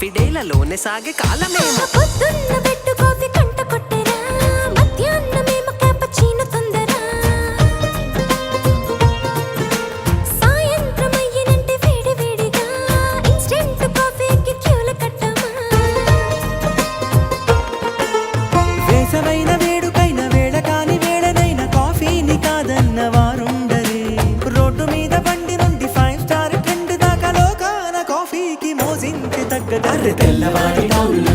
Coffee డేలలోనే సాగే కాలమేమో. పొద్దున్న పెట్టు కాఫీ కంట కొట్టెరా, మధ్యాహ్నమేమో క్యాపచీనో తొందర, సాయంత్రం అయ్యినంటే వేడి వేడిగా ఇన్స్టెంట్ కాఫీకి క్యూల కట్టమా. వేసవైన వేడుకైన వేళ కాని వేళనైన కాఫీని కాదన్న వారుండరే. రోడ్డు మీద బండి నుండి 5 స్టార్ ట్రెండ్ దాకా లోకాన కాఫీకి మోజింకి తగ్గదర్రె. తెల్లవారి టౌన్